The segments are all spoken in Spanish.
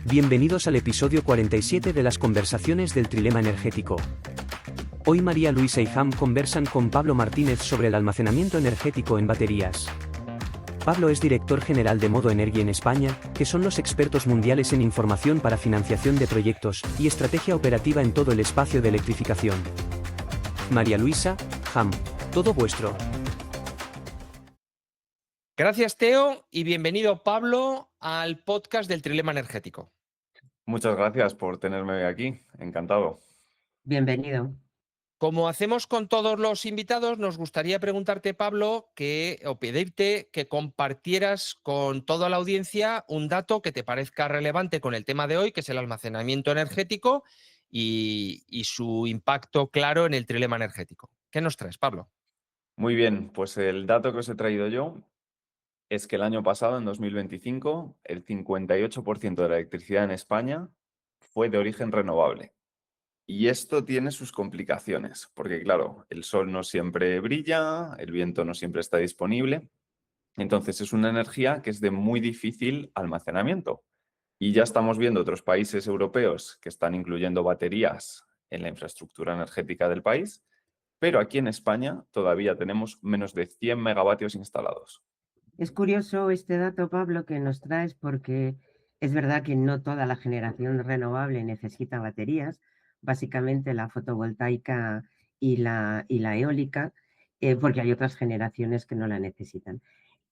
Bienvenidos al episodio 47 de las conversaciones del trilema energético. Hoy María Luisa y Ham conversan con Pablo Martínez sobre el almacenamiento energético en baterías. Pablo es director general de Modo Energy en España, que son los expertos mundiales en información para financiación de proyectos y estrategia operativa en todo el espacio de electrificación. María Luisa, Ham, todo vuestro. Gracias, Teo, y bienvenido, Pablo, al podcast del Trilema Energético. Muchas gracias por tenerme aquí, encantado. Bienvenido. Como hacemos con todos los invitados, nos gustaría preguntarte, Pablo, o pedirte que compartieras con toda la audiencia un dato que te parezca relevante con el tema de hoy, que es el almacenamiento energético y su impacto claro en el trilema energético. ¿Qué nos traes, Pablo? Muy bien, pues el dato que os he traído yo es que el año pasado, en 2025, el 58% de la electricidad en España fue de origen renovable. Y esto tiene sus complicaciones, porque claro, el sol no siempre brilla, el viento no siempre está disponible. Entonces es una energía que es de muy difícil almacenamiento. Y ya estamos viendo otros países europeos que están incluyendo baterías en la infraestructura energética del país, pero aquí en España todavía tenemos menos de 100 megavatios instalados. Es curioso este dato, Pablo, que nos traes porque es verdad que no toda la generación renovable necesita baterías, básicamente la fotovoltaica y la eólica, porque hay otras generaciones que no la necesitan.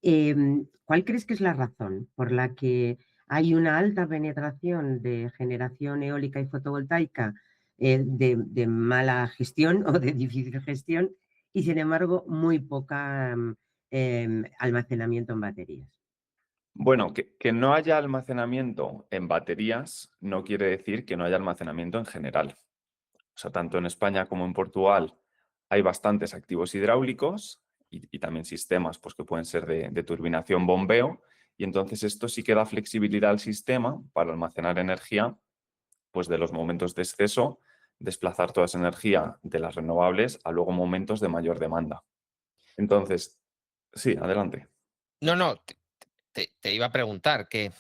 ¿Cuál crees que es la razón por la que hay una alta penetración de generación eólica y fotovoltaica de mala gestión o de difícil gestión y sin embargo muy poca almacenamiento en baterías? Bueno, que no haya almacenamiento en baterías no quiere decir que no haya almacenamiento en general. O sea, tanto en España como en Portugal hay bastantes activos hidráulicos y también sistemas pues, que pueden ser de turbinación bombeo, y entonces esto sí que da flexibilidad al sistema para almacenar energía pues, de los momentos de exceso, desplazar toda esa energía de las renovables a luego momentos de mayor demanda. Entonces, sí, adelante. No, te iba a preguntar que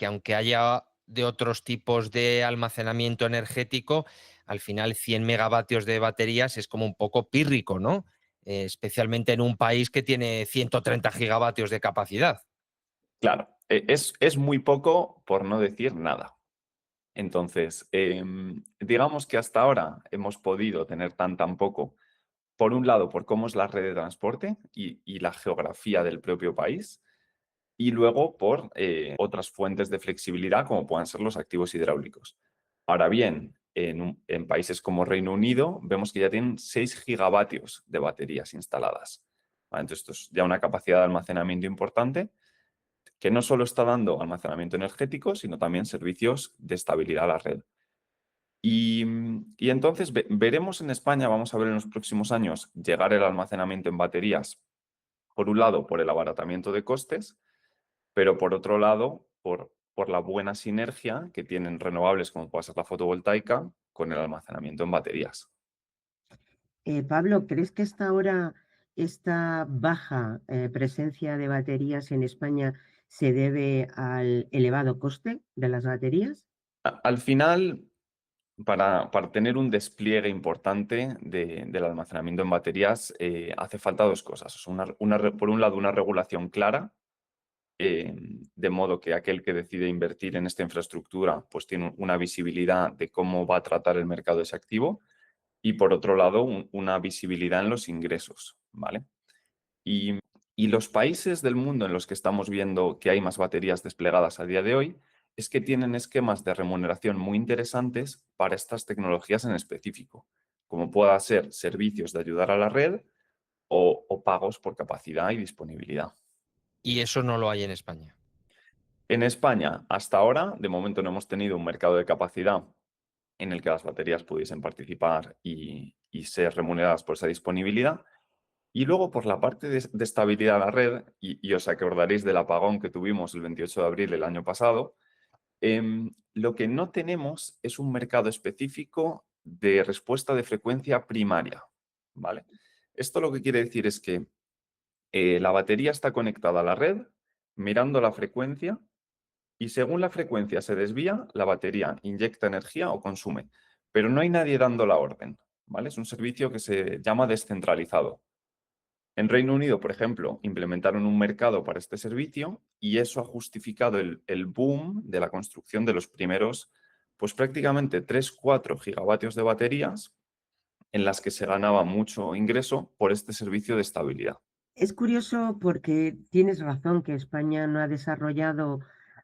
aunque haya de otros tipos de almacenamiento energético, al final 100 megavatios de baterías es como un poco pírrico, ¿no? Especialmente en un país que tiene 130 gigavatios de capacidad. Claro, es muy poco por no decir nada. Entonces, digamos que hasta ahora hemos podido tener tan poco, por un lado, por cómo es la red de transporte y la geografía del propio país, y luego por otras fuentes de flexibilidad, como puedan ser los activos hidráulicos. Ahora bien, en países como Reino Unido, vemos que ya tienen 6 gigavatios de baterías instaladas. ¿Vale? Entonces, esto es ya una capacidad de almacenamiento importante que no solo está dando almacenamiento energético, sino también servicios de estabilidad a la red. Y entonces veremos en España, vamos a ver en los próximos años, llegar el almacenamiento en baterías, por un lado, por el abaratamiento de costes, pero por otro lado, por la buena sinergia que tienen renovables, como puede ser la fotovoltaica, con el almacenamiento en baterías. Pablo, ¿crees que hasta ahora esta baja presencia de baterías en España se debe al elevado coste de las baterías? Al final, para tener un despliegue importante del almacenamiento en baterías, hace falta dos cosas. O sea, por un lado, una regulación clara, de modo que aquel que decide invertir en esta infraestructura pues tiene una visibilidad de cómo va a tratar el mercado ese activo, y por otro lado, una visibilidad en los ingresos, ¿vale? Y los países del mundo en los que estamos viendo que hay más baterías desplegadas a día de hoy es que tienen esquemas de remuneración muy interesantes para estas tecnologías en específico, como pueda ser servicios de ayudar a la red o pagos por capacidad y disponibilidad. Y eso no lo hay en España. En España, hasta ahora, de momento no hemos tenido un mercado de capacidad en el que las baterías pudiesen participar y ser remuneradas por esa disponibilidad. Y luego, por la parte de estabilidad de la red, y os acordaréis del apagón que tuvimos el 28 de abril del año pasado, lo que no tenemos es un mercado específico de respuesta de frecuencia primaria, ¿vale? Esto lo que quiere decir es que la batería está conectada a la red, mirando la frecuencia, y según la frecuencia se desvía, la batería inyecta energía o consume, pero no hay nadie dando la orden, ¿vale? Es un servicio que se llama descentralizado. En Reino Unido, por ejemplo, implementaron un mercado para este servicio y eso ha justificado el boom de la construcción de los primeros, pues prácticamente 3-4 gigavatios de baterías en las que se ganaba mucho ingreso por este servicio de estabilidad. Es curioso porque tienes razón que España no ha desarrollado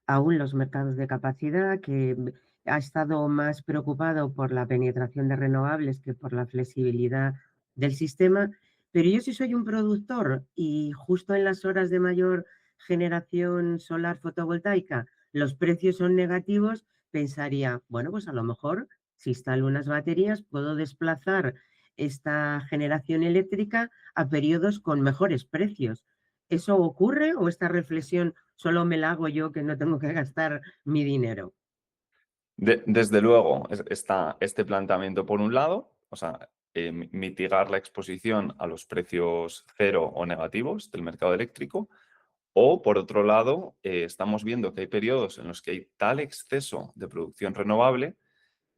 aún los mercados de capacidad, que ha estado más preocupado por la penetración de renovables que por la flexibilidad del sistema. Pero yo, si soy un productor y justo en las horas de mayor generación solar fotovoltaica los precios son negativos, pensaría, bueno, pues a lo mejor si instalo unas baterías puedo desplazar esta generación eléctrica a periodos con mejores precios. ¿Eso ocurre o esta reflexión solo me la hago yo, que no tengo que gastar mi dinero? Desde luego, está este planteamiento por un lado, o sea, mitigar la exposición a los precios cero o negativos del mercado eléctrico, o por otro lado, estamos viendo que hay periodos en los que hay tal exceso de producción renovable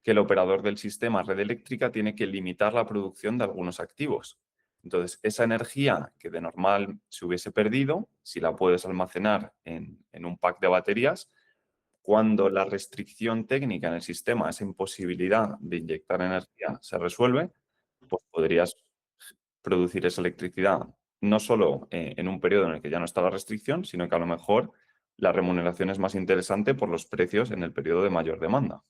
que el operador del sistema red eléctrica tiene que limitar la producción de algunos activos. Entonces, esa energía que de normal se hubiese perdido, si la puedes almacenar en un pack de baterías, cuando la restricción técnica en el sistema, esa imposibilidad de inyectar energía se resuelve, pues podrías producir esa electricidad no solo en un periodo en el que ya no está la restricción, sino que a lo mejor la remuneración es más interesante por los precios en el periodo de mayor demanda.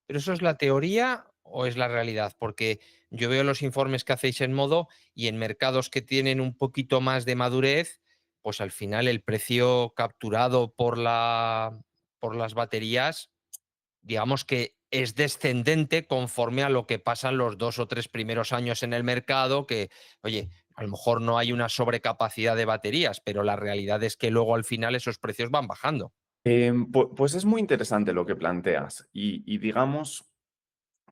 ¿Pero eso es la teoría o es la realidad? Porque yo veo los informes que hacéis en Modo y en mercados que tienen un poquito más de madurez, pues al final el precio capturado por las baterías, digamos que es descendente conforme a lo que pasan los 2 o 3 primeros años en el mercado, que, oye, a lo mejor no hay una sobrecapacidad de baterías, pero la realidad es que luego al final esos precios van bajando. Pues es muy interesante lo que planteas y digamos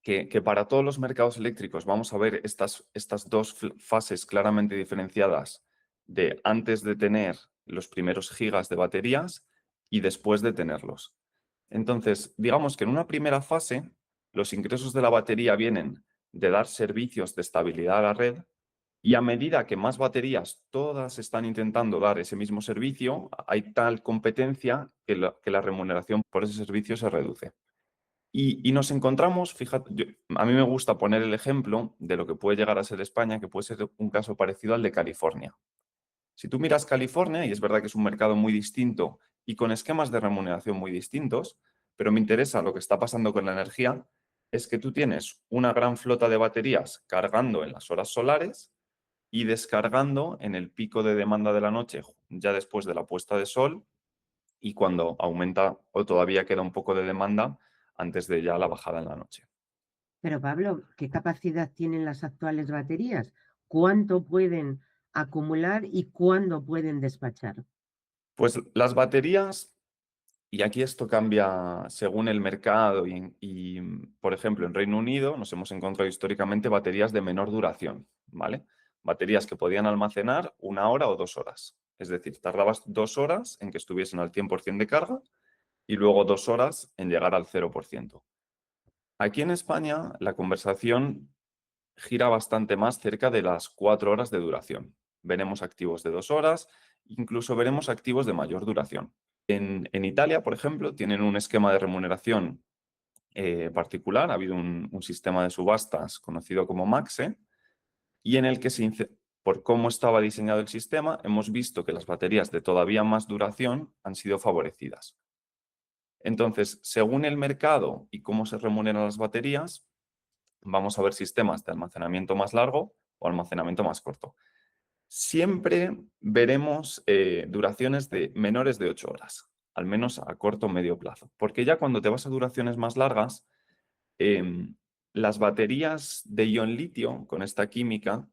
que para todos los mercados eléctricos vamos a ver estas dos fases claramente diferenciadas de antes de tener los primeros gigas de baterías y después de tenerlos. Entonces, digamos que en una primera fase, los ingresos de la batería vienen de dar servicios de estabilidad a la red y a medida que más baterías todas están intentando dar ese mismo servicio, hay tal competencia que la remuneración por ese servicio se reduce. Y nos encontramos, fíjate, a mí me gusta poner el ejemplo de lo que puede llegar a ser España, que puede ser un caso parecido al de California. Si tú miras California, y es verdad que es un mercado muy distinto y con esquemas de remuneración muy distintos, pero me interesa lo que está pasando con la energía, es que tú tienes una gran flota de baterías cargando en las horas solares y descargando en el pico de demanda de la noche, ya después de la puesta de sol y cuando aumenta o todavía queda un poco de demanda antes de ya la bajada en la noche. Pero Pablo, ¿qué capacidad tienen las actuales baterías? ¿Cuánto pueden acumular y cuándo pueden despachar? Pues las baterías, y aquí esto cambia según el mercado por ejemplo, en Reino Unido nos hemos encontrado históricamente baterías de menor duración, ¿vale? Baterías que podían almacenar 1 hora o 2 horas. Es decir, tardabas 2 horas en que estuviesen al 100% de carga y luego 2 horas en llegar al 0%. Aquí en España la conversación gira bastante más cerca de las 4 horas de duración. Veremos activos de 2 horas, incluso veremos activos de mayor duración. En Italia, por ejemplo, tienen un esquema de remuneración particular. Ha habido un sistema de subastas conocido como MAXE y en el que, por cómo estaba diseñado el sistema, hemos visto que las baterías de todavía más duración han sido favorecidas. Entonces, según el mercado y cómo se remuneran las baterías, vamos a ver sistemas de almacenamiento más largo o almacenamiento más corto. Siempre veremos duraciones de menores de 8 horas, al menos a corto o medio plazo, porque ya cuando te vas a duraciones más largas, las baterías de ion litio con esta química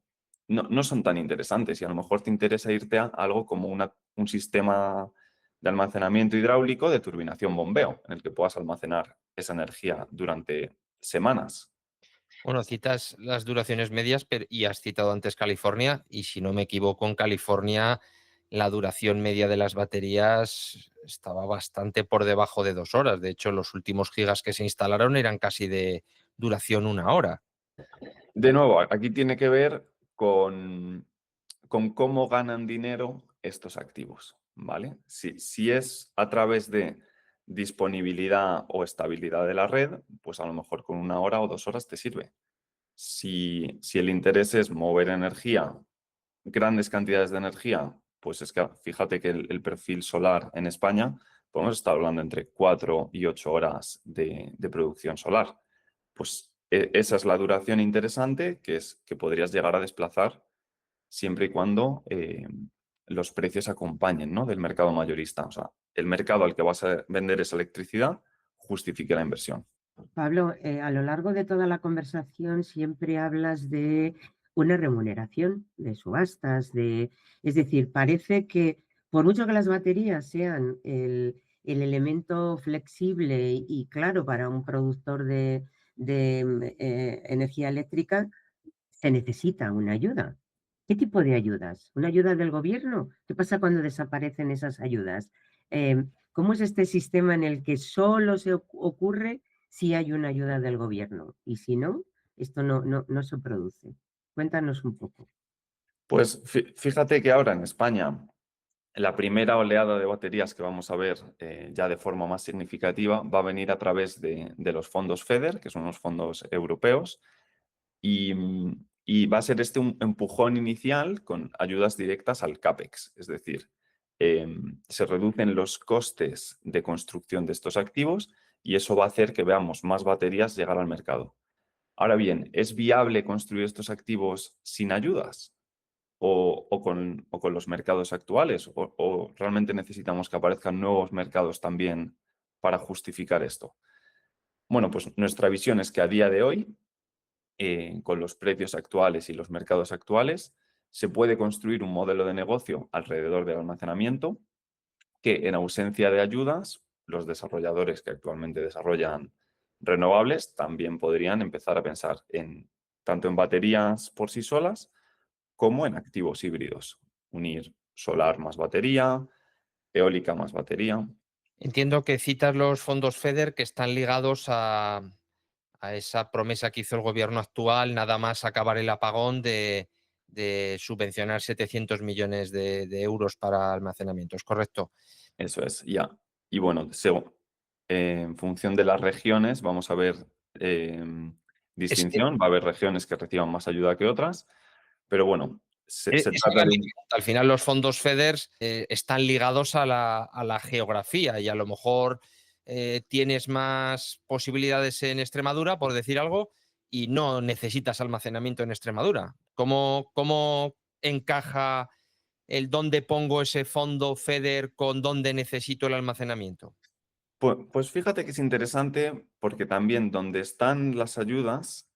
no son tan interesantes y a lo mejor te interesa irte a algo como un sistema de almacenamiento hidráulico de turbinación bombeo, en el que puedas almacenar esa energía durante semanas. Bueno, citas las duraciones medias y has citado antes California y si no me equivoco en California la duración media de las baterías estaba bastante por debajo de 2 horas. De hecho, los últimos gigas que se instalaron eran casi de duración 1 hora. De nuevo, aquí tiene que ver con cómo ganan dinero estos activos, ¿vale? Si es a través de disponibilidad o estabilidad de la red, pues a lo mejor con 1 hora o 2 horas te sirve. Si el interés es mover energía, grandes cantidades de energía, pues es que fíjate que el perfil solar en España, podemos estar hablando entre 4 y 8 horas de producción solar. Pues esa es la duración interesante que podrías llegar a desplazar siempre y cuando los precios acompañen, ¿no?, del mercado mayorista. O sea, el mercado al que vas a vender esa electricidad justifique la inversión. Pablo, a lo largo de toda la conversación siempre hablas de una remuneración, de subastas, es decir, parece que por mucho que las baterías sean el elemento flexible y claro para un productor de energía eléctrica, se necesita una ayuda. ¿Qué tipo de ayudas? ¿Una ayuda del gobierno? ¿Qué pasa cuando desaparecen esas ayudas? ¿Cómo es este sistema en el que solo se ocurre si hay una ayuda del gobierno? Y si no, esto no se produce. Cuéntanos un poco. Pues fíjate que ahora en España la primera oleada de baterías que vamos a ver ya de forma más significativa va a venir a través de los fondos FEDER, que son los fondos europeos, y va a ser este un empujón inicial con ayudas directas al CAPEX, es decir, se reducen los costes de construcción de estos activos y eso va a hacer que veamos más baterías llegar al mercado. Ahora bien, ¿es viable construir estos activos sin ayudas? ¿O con los mercados actuales? ¿O realmente necesitamos que aparezcan nuevos mercados también para justificar esto? Bueno, pues nuestra visión es que a día de hoy, con los precios actuales y los mercados actuales, se puede construir un modelo de negocio alrededor del almacenamiento que, en ausencia de ayudas, los desarrolladores que actualmente desarrollan renovables también podrían empezar a pensar tanto en baterías por sí solas como en activos híbridos. Unir solar más batería, eólica más batería. Entiendo que citas los fondos FEDER que están ligados a esa promesa que hizo el gobierno actual, nada más acabar el apagón, de subvencionar 700 millones de euros para almacenamiento. ¿Es correcto? Eso es, ya. Y bueno, en función de las regiones vamos a ver Es que distinción. Va a haber regiones que reciban más ayuda que otras, pero bueno, se esa trata era de mi un... pregunta. Al final los fondos FEDER están ligados a la geografía y a lo mejor tienes más posibilidades en Extremadura, por decir algo, y no necesitas almacenamiento en Extremadura. ¿Cómo encaja el dónde pongo ese fondo FEDER con dónde necesito el almacenamiento? Pues fíjate que es interesante porque también donde están las ayudas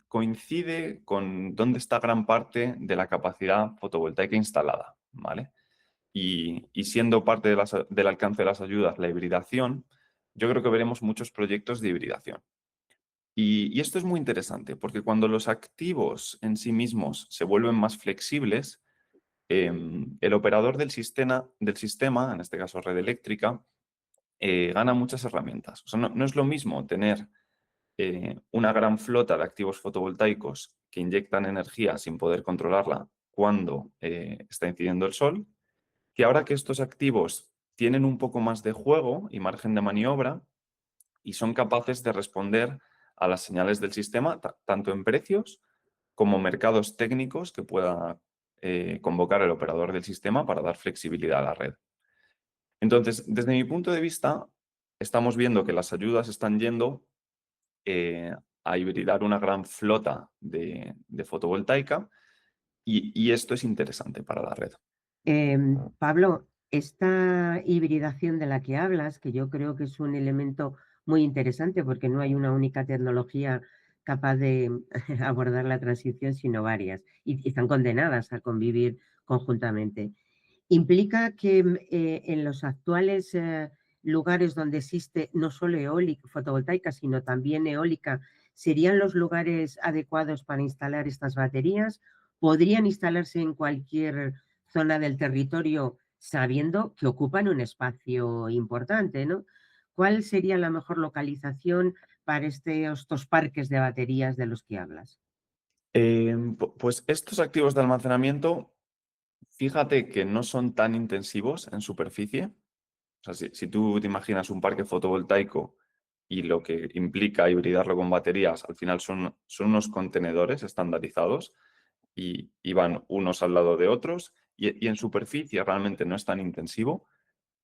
coincide con dónde está gran parte de la capacidad fotovoltaica instalada, ¿vale? Y siendo parte del alcance de las ayudas la hibridación, yo creo que veremos muchos proyectos de hibridación. Y esto es muy interesante porque cuando los activos en sí mismos se vuelven más flexibles, el operador del sistema, en este caso red eléctrica, gana muchas herramientas. O sea, no es lo mismo tener una gran flota de activos fotovoltaicos que inyectan energía sin poder controlarla cuando está incidiendo el sol, que ahora que estos activos tienen un poco más de juego y margen de maniobra y son capaces de responder a las señales del sistema, tanto en precios como mercados técnicos que pueda convocar el operador del sistema para dar flexibilidad a la red. Entonces, desde mi punto de vista, estamos viendo que las ayudas están yendo a hibridar una gran flota de fotovoltaica y esto es interesante para la red. Pablo, esta hibridación de la que hablas, que yo creo que es un elemento muy interesante porque no hay una única tecnología capaz de abordar la transición, sino varias, y están condenadas a convivir conjuntamente. Implica que en los actuales lugares donde existe no solo eólica, fotovoltaica, sino también eólica, ¿serían los lugares adecuados para instalar estas baterías? ¿Podrían instalarse en cualquier zona del territorio sabiendo que ocupan un espacio importante, ¿no? ¿Cuál sería la mejor localización para estos parques de baterías de los que hablas? Pues estos activos de almacenamiento, fíjate que no son tan intensivos en superficie. O sea, si tú te imaginas un parque fotovoltaico y lo que implica hibridarlo con baterías, al final son unos contenedores estandarizados y van unos al lado de otros y en superficie realmente no es tan intensivo.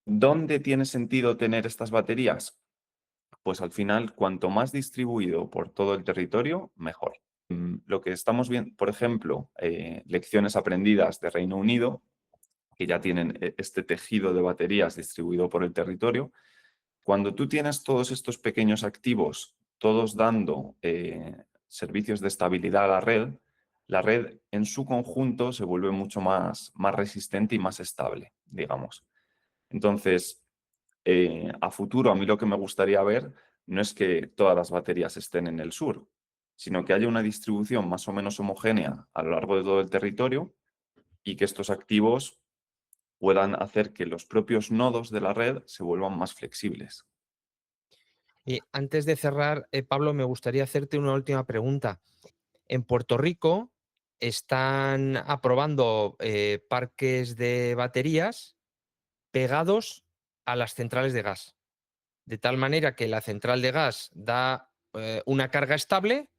¿Dónde tiene sentido tener estas baterías? Pues al final, cuanto más distribuido por todo el territorio, mejor. Lo que estamos viendo, por ejemplo, lecciones aprendidas de Reino Unido, que ya tienen este tejido de baterías distribuido por el territorio. Cuando tú tienes todos estos pequeños activos, todos dando servicios de estabilidad a la red en su conjunto se vuelve mucho más resistente y más estable, digamos. Entonces, a futuro, a mí lo que me gustaría ver no es que todas las baterías estén en el sur, sino que haya una distribución más o menos homogénea a lo largo de todo el territorio y que estos activos puedan hacer que los propios nodos de la red se vuelvan más flexibles. Y antes de cerrar, Pablo, me gustaría hacerte una última pregunta. En Puerto Rico están aprobando parques de baterías pegados a las centrales de gas, de tal manera que la central de gas da una carga estable,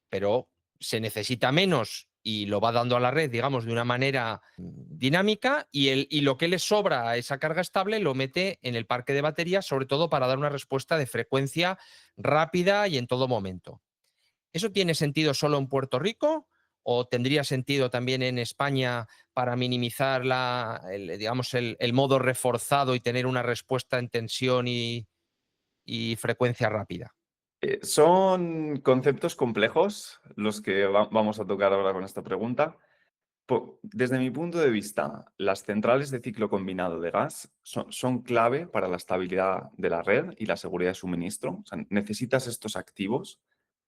pero se necesita menos y lo va dando a la red, digamos, de una manera dinámica y lo que le sobra a esa carga estable lo mete en el parque de baterías, sobre todo para dar una respuesta de frecuencia rápida y en todo momento. ¿Eso tiene sentido solo en Puerto Rico o tendría sentido también en España para minimizar digamos, el modo reforzado y tener una respuesta en tensión y frecuencia rápida? Son conceptos complejos los que vamos a tocar ahora con esta pregunta. Desde mi punto de vista, las centrales de ciclo combinado de gas son clave para la estabilidad de la red y la seguridad de suministro. O sea, necesitas estos activos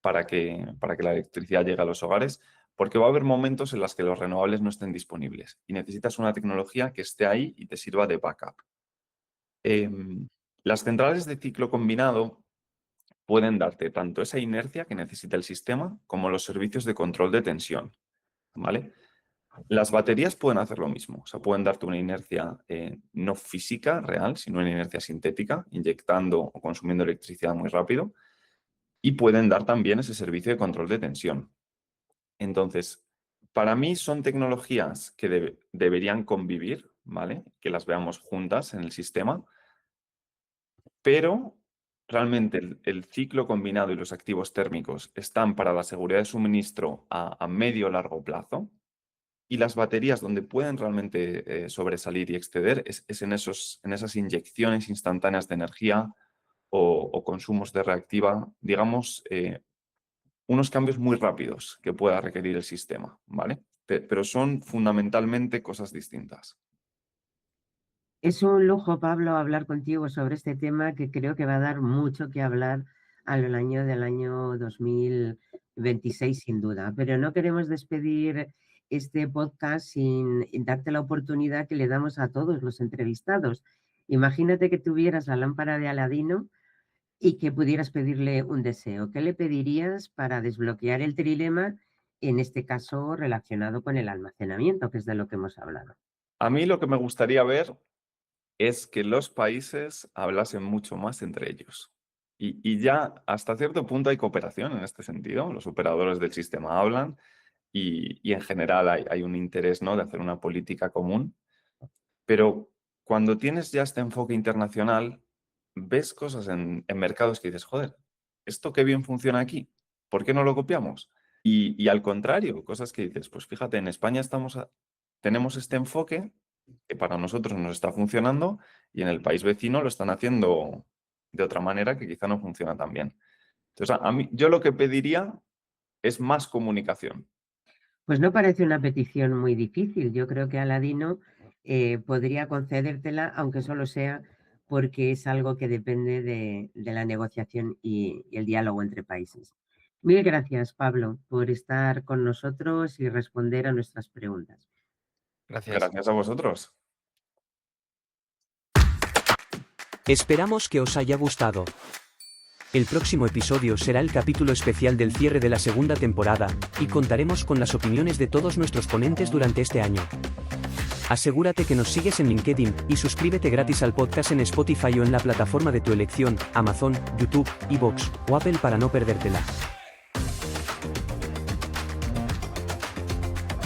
para que la electricidad llegue a los hogares, porque va a haber momentos en los que los renovables no estén disponibles y necesitas una tecnología que esté ahí y te sirva de backup. Las centrales de ciclo combinado pueden darte tanto esa inercia que necesita el sistema como los servicios de control de tensión, ¿vale? Las baterías pueden hacer lo mismo, o sea, pueden darte una inercia no física real, sino una inercia sintética, inyectando o consumiendo electricidad muy rápido, y pueden dar también ese servicio de control de tensión. Entonces, para mí son tecnologías que deberían convivir, ¿vale? Que las veamos juntas en el sistema, pero realmente el ciclo combinado y los activos térmicos están para la seguridad de suministro a medio o largo plazo. Y las baterías donde pueden realmente sobresalir y exceder es en esas inyecciones instantáneas de energía o consumos de reactiva, digamos, unos cambios muy rápidos que pueda requerir el sistema, ¿vale? Pero son fundamentalmente cosas distintas. Es un lujo, Pablo, hablar contigo sobre este tema que creo que va a dar mucho que hablar al año del año 2026, sin duda. Pero no queremos despedir este podcast sin darte la oportunidad que le damos a todos los entrevistados. Imagínate que tuvieras la lámpara de Aladino y que pudieras pedirle un deseo. ¿Qué le pedirías para desbloquear el trilema, en este caso relacionado con el almacenamiento, que es de lo que hemos hablado? A mí lo que me gustaría ver es que los países hablasen mucho más entre ellos. Y ya hasta cierto punto hay cooperación en este sentido. Los operadores del sistema hablan y en general hay un interés, ¿no?, de hacer una política común. Pero cuando tienes ya este enfoque internacional, ves cosas en mercados que dices, joder, esto qué bien funciona aquí, ¿por qué no lo copiamos? Y al contrario, cosas que dices, pues fíjate, en España tenemos este enfoque que para nosotros nos está funcionando y en el país vecino lo están haciendo de otra manera que quizá no funciona tan bien. Entonces, a mí, yo lo que pediría es más comunicación. Pues no parece una petición muy difícil. Yo creo que Aladino podría concedértela, aunque solo sea porque es algo que depende de la negociación y el diálogo entre países. Mil gracias, Pablo, por estar con nosotros y responder a nuestras preguntas. Gracias. Gracias a vosotros. Esperamos que os haya gustado. El próximo episodio será el capítulo especial del cierre de la segunda temporada, y contaremos con las opiniones de todos nuestros ponentes durante este año. Asegúrate que nos sigues en LinkedIn y suscríbete gratis al podcast en Spotify o en la plataforma de tu elección, Amazon, YouTube, iVoox o Apple para no perdértela.